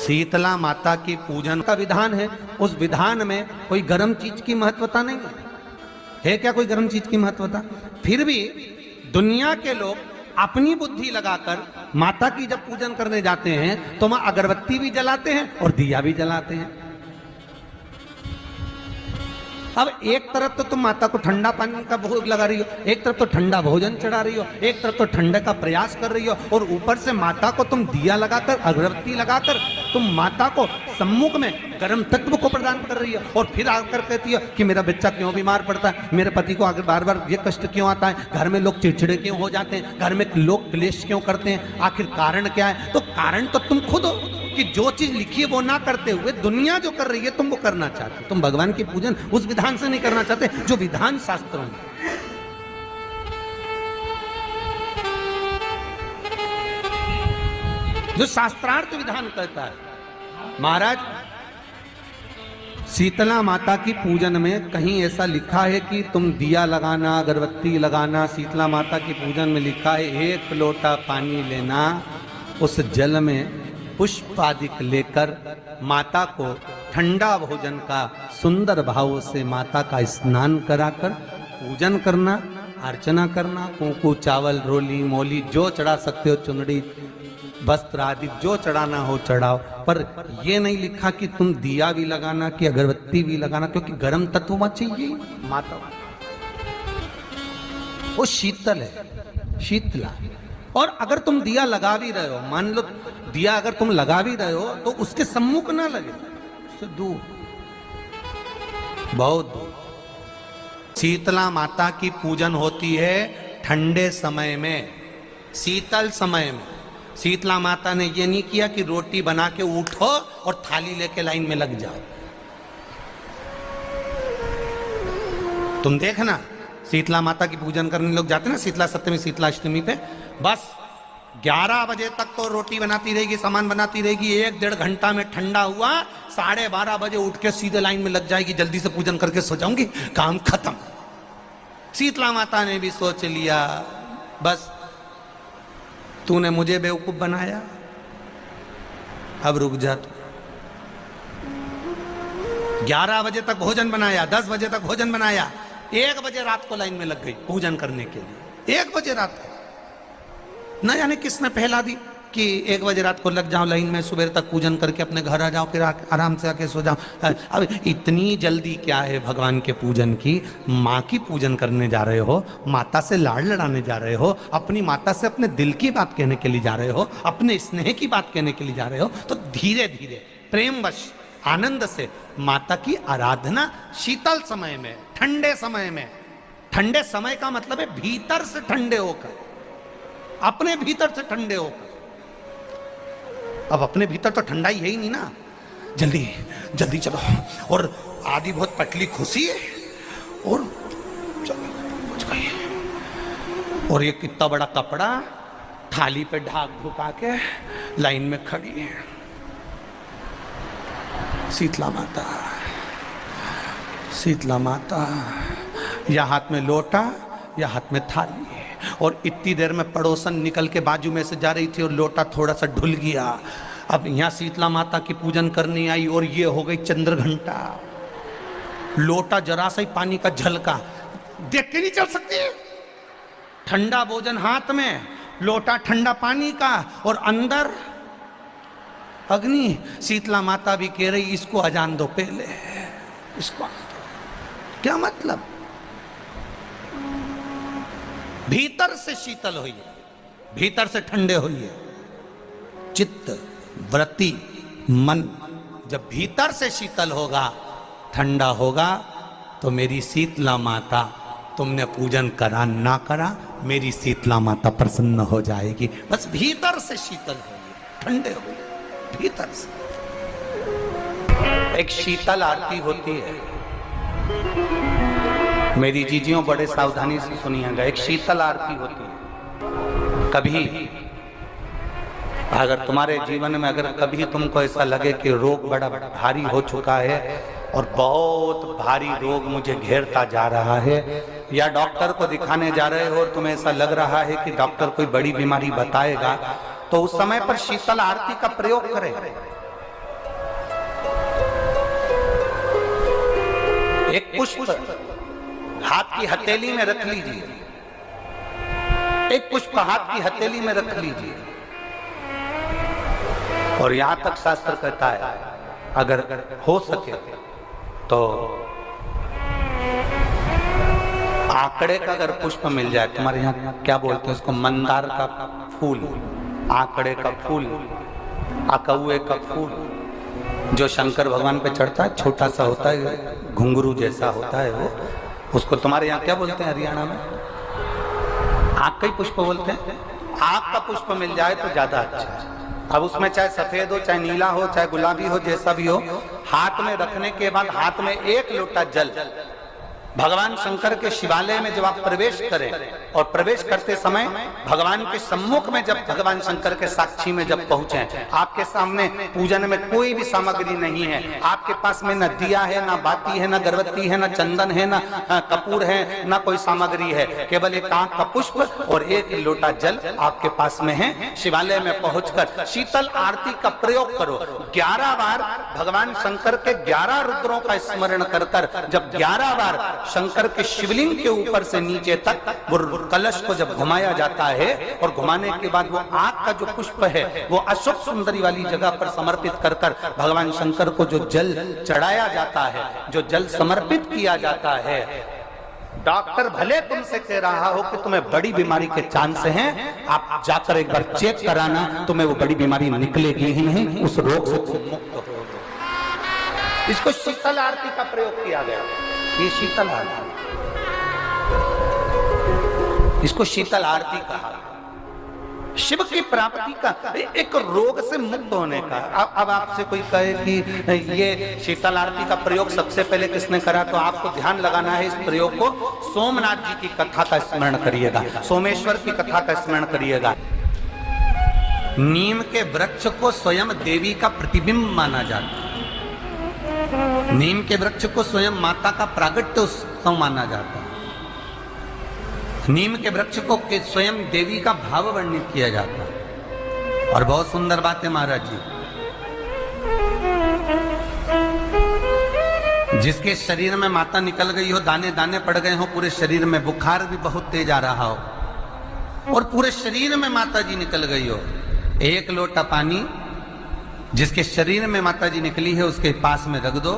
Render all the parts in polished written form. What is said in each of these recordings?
शीतला माता की पूजन का विधान है, उस विधान में कोई गर्म चीज की महत्वता नहीं है क्या? कोई गर्म चीज की महत्वता? फिर भी दुनिया के लोग अपनी बुद्धि लगाकर माता की जब पूजन करने जाते हैं तो वहां अगरबत्ती भी जलाते हैं और दिया भी जलाते हैं। अब एक तरफ तो तुम माता को ठंडा पानी का भोग लगा रही हो, एक तरफ तो ठंडा भोजन चढ़ा रही हो, एक तरफ तो ठंडे का प्रयास कर रही हो, और ऊपर से माता को तुम दिया लगाकर अगरबत्ती लगाकर तुम माता को सम्मुख में गर्म तत्व को प्रदान कर रही हो, और फिर आकर कहती हो कि मेरा बच्चा क्यों बीमार पड़ता है, मेरे पति को आगे बार बार ये कष्ट क्यों आता है, घर में लोग चिड़चिड़े क्यों हो जाते हैं, घर में लोग क्लेश क्यों करते हैं, आखिर कारण क्या है? तो कारण तो तुम खुद हो कि जो चीज लिखी है वो ना करते हुए दुनिया जो कर रही है तुम वो करना चाहते हो। तुम भगवान की पूजन उस विधान से नहीं करना चाहते जो विधान शास्त्रों में। जो शास्त्रार्थ विधान कहता है। महाराज, शीतला माता की पूजन में कहीं ऐसा लिखा है कि तुम दिया लगाना, अगरबत्ती लगाना? शीतला माता की पूजन में लिखा है एक लोटा पानी लेना, उस जल में पुष्प आदि लेकर माता को ठंडा भोजन का सुंदर भाव से माता का स्नान कराकर पूजन करना, अर्चना करना, कुंकू चावल रोली मोली जो चढ़ा सकते हो, चुनरी वस्त्र आदि जो चढ़ाना हो चढ़ाओ, पर यह नहीं लिखा कि तुम दिया भी लगाना कि अगरबत्ती भी लगाना, क्योंकि गर्म तत्व वहां चाहिए। माता वो शीतल है, शीतला। और अगर तुम दिया लगा भी रहे हो, मान लो दिया अगर तुम लगा भी रहे हो तो उसके सम्मुख ना लगे, उससे दूर, बहुत दूर। शीतला माता की पूजन होती है ठंडे समय में, शीतल समय में। शीतला माता ने ये नहीं किया कि रोटी बना के उठो और थाली लेके लाइन में लग जाओ। तुम देखना शीतला माता की पूजन करने लोग जाते ना शीतला सप्तमी शीतला अष्टमी पे, बस 11 बजे तक तो रोटी बनाती रहेगी, सामान बनाती रहेगी, 1-1.5 घंटा में ठंडा हुआ, 12:30 बजे उठ के सीधे लाइन में लग जाएगी, जल्दी से पूजन करके सो जाऊंगी, काम खत्म। शीतला माता ने भी सोच लिया बस तूने मुझे बेवकूफ बनाया, अब रुक जा तू। 11 बजे तक भोजन बनाया, 10 बजे तक भोजन बनाया, 1 बजे रात को लाइन में लग गई पूजन करने के लिए। 1 बजे रात को न जाने किसने पहला दी कि 1 बजे रात को लग जाओ लाइन में, सुबह तक पूजन करके अपने घर आ जाओ, फिर आराम से आके सो जाओ। अब इतनी जल्दी क्या है भगवान के पूजन की? माँ की पूजन करने जा रहे हो, माता से लाड़ लड़ाने जा रहे हो, अपनी माता से अपने दिल की बात कहने के लिए जा रहे हो, अपने स्नेह की बात कहने के लिए जा रहे हो, तो धीरे धीरे प्रेमवश आनंद से माता की आराधना शीतल समय में, ठंडे समय में। ठंडे समय का मतलब है भीतर से ठंडे होकर, अपने भीतर से ठंडे होकर। अब अपने भीतर तो ठंडा ही है ही नहीं ना, जल्दी जल्दी चलो, और आधी बहुत पतली खुशी है, और चलो कुछ कहिए, और ये कितना बड़ा कपड़ा थाली पे ढाक ढुका के लाइन में खड़ी है शीतला माता। शीतला माता, या हाथ में लोटा या हाथ में थाली, और इतनी देर में पड़ोसन निकल के बाजू में से जा रही थी और लोटा थोड़ा सा ढुल गया। अब यहाँ शीतला माता की पूजन करनी आई और ये हो गई चंद्र घंटा, लोटा जरा सा ही पानी का झलका, देख के नहीं चल सकती। ठंडा भोजन हाथ में, लोटा ठंडा पानी का, और अंदर अग्नि। शीतला माता भी कह रही इसको अजान दो पहले, इसको क्या मतलब? भीतर से शीतल होइए, भीतर से ठंडे होइए। चित्त वृत्ति मन जब भीतर से शीतल होगा, ठंडा होगा, तो मेरी शीतला माता, तुमने पूजन करा ना करा, मेरी शीतला माता प्रसन्न हो जाएगी। बस भीतर से शीतल होइए, ठंडे होइए भीतर से। एक शीतल आरती होती है, मेरी जीजियों बड़े सावधानी से सुनिएगा। एक शीतल आरती होती है। कभी अगर तुम्हारे जीवन में अगर कभी तुमको ऐसा लगे कि रोग बड़ा भारी हो चुका है और बहुत भारी रोग मुझे घेरता जा रहा है, या डॉक्टर को दिखाने जा रहे हो और तुम्हें ऐसा लग रहा है कि डॉक्टर कोई बड़ी बीमारी बताएगा, तो उस समय पर शीतल आरती का प्रयोग करें। एक पुष्प हाथ की हथेली में रख लीजिए, एक पुष्प हाथ की हथेली में रख लीजिए। और यहां तक शास्त्र कहता है अगर हो सके तो आंकड़े का अगर पुष्प मिल जाए, तुम्हारे यहाँ क्या बोलते हैं उसको, मंदार का फूल, आंकड़े का फूल, अकौए का फूल, जो शंकर भगवान पे चढ़ता है, छोटा सा होता है, घुंघरू जैसा होता है वो, उसको तुम्हारे यहाँ क्या बोलते हैं हरियाणा में? आग का ही पुष्प बोलते हैं। आग का पुष्प मिल जाए तो ज्यादा अच्छा है। अब उसमें चाहे सफेद हो, चाहे नीला हो, चाहे गुलाबी हो, जैसा भी हो, हाथ में रखने के बाद हाथ में एक लोटा जल, भगवान शंकर के शिवालय में जब आप प्रवेश करें और प्रवेश करते समय भगवान के सम्मुख में जब भगवान शंकर के साक्षी में जब पहुंचे, आपके सामने पूजन में कोई भी सामग्री नहीं है, आपके पास में न दिया है, ना बाती है, ना गर्भवती है, ना चंदन है, ना कपूर है, ना कोई सामग्री है, केवल एक आंख का पुष्प और एक लोटा जल आपके पास में है। शिवालय में पहुंचकर शीतल आरती का प्रयोग करो। 11 बार भगवान शंकर के 11 रुद्रों का स्मरण कर जब 11 बार शंकर के शिवलिंग के ऊपर से नीचे तक वो कलश को जब घुमाया जाता है और घुमाने के बाद वो आग का जो पुष्प है वो अशोक सुंदरी वाली जगह पर समर्पित कर भगवान शंकर को जो जल चढ़ाया जाता है, जो जल समर्पित किया जाता है, डॉक्टर भले तुमसे कह रहा हो कि तुम्हें बड़ी बीमारी के चांस हैं, आप जाकर एक बार चेक कराना, तुम्हें वो बड़ी बीमारी निकलेगी ही नहीं, उस रोग से तुम मुक्त हो। इसको शीतल आरती का प्रयोग किया गया। ये शीतल आरती, इसको शीतल आरती कहा। शिव की प्राप्ति का, एक रोग से मुक्त होने का। अब आपसे कोई कहे कि ये शीतल आरती का प्रयोग सबसे पहले किसने करा, तो आपको ध्यान लगाना है इस प्रयोग को। सोमनाथ जी की कथा का स्मरण करिएगा, सोमेश्वर की कथा का स्मरण करिएगा। नीम के वृक्ष को स्वयं देवी का प्रतिबिंब माना जाता है। नीम के वृक्ष को स्वयं माता का प्रागट्य उत्सव माना जाता है। नीम के वृक्ष को स्वयं देवी का भाव वर्णित किया जाता है। और बहुत सुंदर बात है महाराज जी, जिसके शरीर में माता निकल गई हो, दाने दाने पड़ गए हो, पूरे शरीर में बुखार भी बहुत तेज आ रहा हो और पूरे शरीर में माता जी निकल गई हो, एक लोटा पानी जिसके शरीर में माता जी निकली है उसके पास में रख दो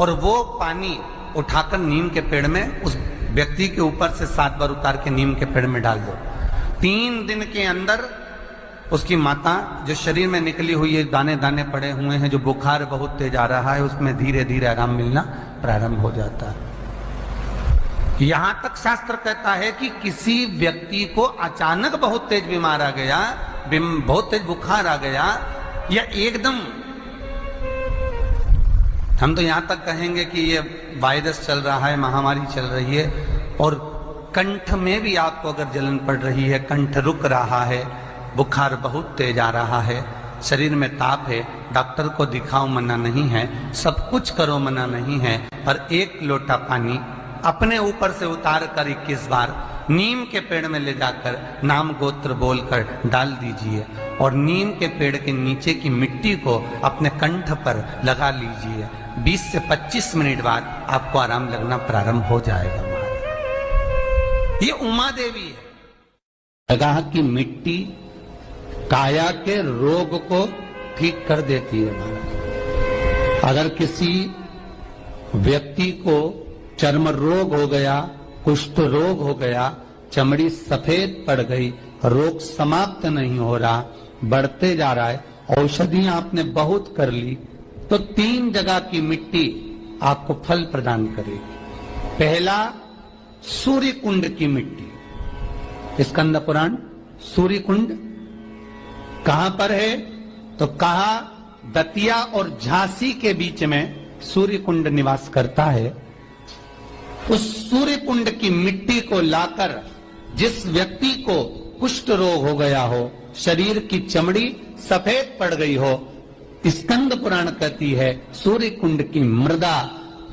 और वो पानी उठाकर नीम के पेड़ में उस व्यक्ति के ऊपर से 7 बार उतार के नीम के पेड़ में डाल दो। 3 दिन के अंदर उसकी माता जो शरीर में निकली हुई है, दाने दाने पड़े हुए हैं, जो बुखार बहुत तेज आ रहा है, उसमें धीरे धीरे आराम मिलना प्रारंभ हो जाता है। यहां तक शास्त्र कहता है कि किसी व्यक्ति को अचानक बहुत तेज बीमार आ गया, बहुत तेज बुखार आ गया, या एकदम, हम तो यहां तक कहेंगे कि ये वायरस चल रहा है, महामारी चल रही है, और कंठ में भी आपको अगर जलन पड़ रही है, कंठ रुक रहा है, बुखार बहुत तेज आ रहा है, शरीर में ताप है, डॉक्टर को दिखाओ मना नहीं है, सब कुछ करो मना नहीं है, पर एक लोटा पानी अपने ऊपर से उतार कर 21 बार नीम के पेड़ में ले जाकर नाम गोत्र बोलकर डाल दीजिए और नीम के पेड़ के नीचे की मिट्टी को अपने कंठ पर लगा लीजिए। 20 से 25 मिनट बाद आपको आराम लगना प्रारंभ हो जाएगा। ये उमा देवी है। जगह की मिट्टी काया के रोग को ठीक कर देती है महाराज। अगर किसी व्यक्ति को चर्म रोग हो गया, कुष्ठ रोग हो गया, चमड़ी सफेद पड़ गई, रोग समाप्त नहीं हो रहा, बढ़ते जा रहा है, औषधियां आपने बहुत कर ली, तो 3 जगह की मिट्टी आपको फल प्रदान करेगी। पहला, सूर्य कुंड की मिट्टी। स्कंद पुराण सूर्य कुंड कहां पर है, तो कहा दतिया और झांसी के बीच में सूर्य कुंड निवास करता है। उस सूर्य कुंड की मिट्टी को लाकर जिस व्यक्ति को कुष्ठ रोग हो गया हो, शरीर की चमड़ी सफेद पड़ गई हो, स्कंद पुराण कहती है सूर्य कुंड की मृदा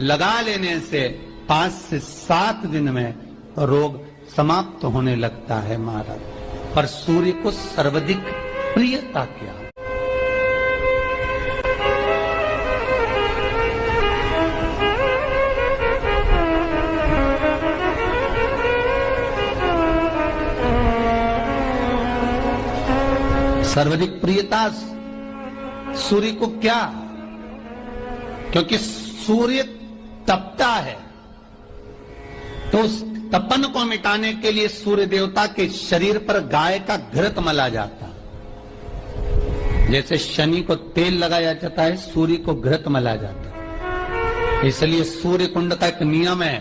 लगा लेने से 5 से 7 दिन में रोग समाप्त होने लगता है महाराज। पर सूर्य को सर्वाधिक प्रियता क्या? सर्वाधिक प्रियता सूर्य को क्या? क्योंकि सूर्य तपता है, तो उस तपन को मिटाने के लिए सूर्य देवता के शरीर पर गाय का घृत मला जाता। जैसे शनि को तेल लगाया जाता है, सूर्य को घृत मला जाता। इसलिए सूर्य कुंड का एक नियम है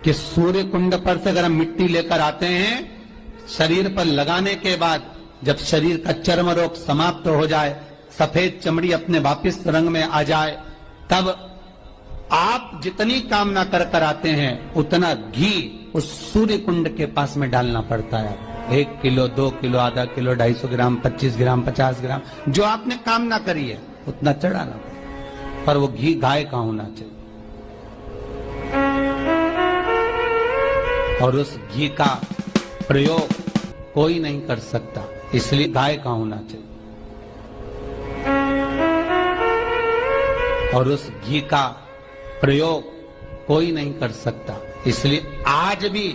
कि सूर्य कुंड पर से अगर हम मिट्टी लेकर आते हैं, शरीर पर लगाने के बाद जब शरीर का चर्म रोग समाप्त हो जाए, सफेद चमड़ी अपने वापिस रंग में आ जाए, तब आप जितनी कामना कर कर आते हैं उतना घी उस सूर्य कुंड के पास में डालना पड़ता है। 1 किलो, 2 किलो, आधा किलो, 250 ग्राम, 25 ग्राम, 50 ग्राम, जो आपने कामना करी है उतना चढ़ाना पड़ता। पर वो घी गाय का होना चाहिए, और उस घी का प्रयोग कोई नहीं कर सकता, इसलिए गाय का होना चाहिए। और उस घी का प्रयोग कोई नहीं कर सकता, इसलिए आज भी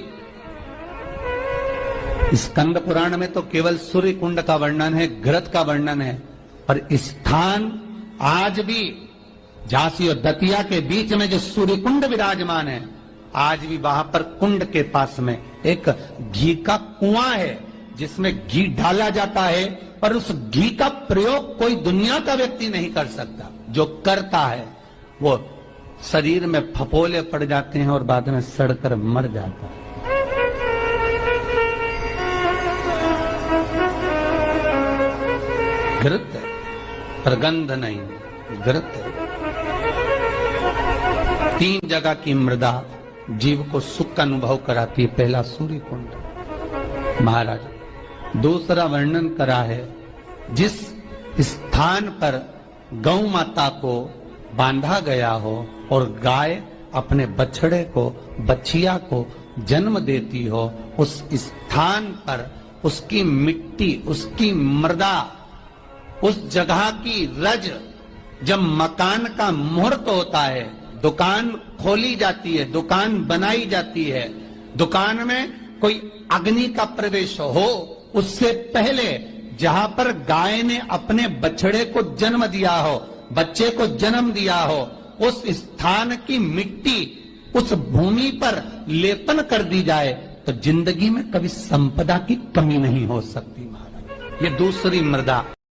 स्कंद पुराण में तो केवल सूर्य कुंड का वर्णन है, घृत का वर्णन है, पर स्थान आज भी झांसी और दतिया के बीच में जो सूर्य कुंड विराजमान है, आज भी वहां पर कुंड के पास में एक घी का कुआं है जिसमें घी डाला जाता है, पर उस घी का प्रयोग कोई दुनिया का व्यक्ति नहीं कर सकता। जो करता है वो शरीर में फपोले पड़ जाते हैं और बाद में सड़कर मर जाता है। घृत है, पर गंध नहीं, घृत है। 3 जगह की मृदा जीव को सुख का अनुभव कराती है। पहला सूर्य कुंड महाराज, दूसरा वर्णन करा है जिस स्थान पर गौ माता को बांधा गया हो और गाय अपने बछड़े को, बछिया को जन्म देती हो, उस स्थान पर उसकी मिट्टी, उसकी मृदा, उस जगह की रज, जब मकान का मुहूर्त होता है, दुकान खोली जाती है, दुकान बनाई जाती है, दुकान में कोई अग्नि का प्रवेश हो, उससे पहले जहां पर गाय ने अपने बछड़े को जन्म दिया हो, बच्चे को जन्म दिया हो, उस स्थान की मिट्टी उस भूमि पर लेपन कर दी जाए तो जिंदगी में कभी संपदा की कमी नहीं हो सकती महाराज। ये दूसरी मृदा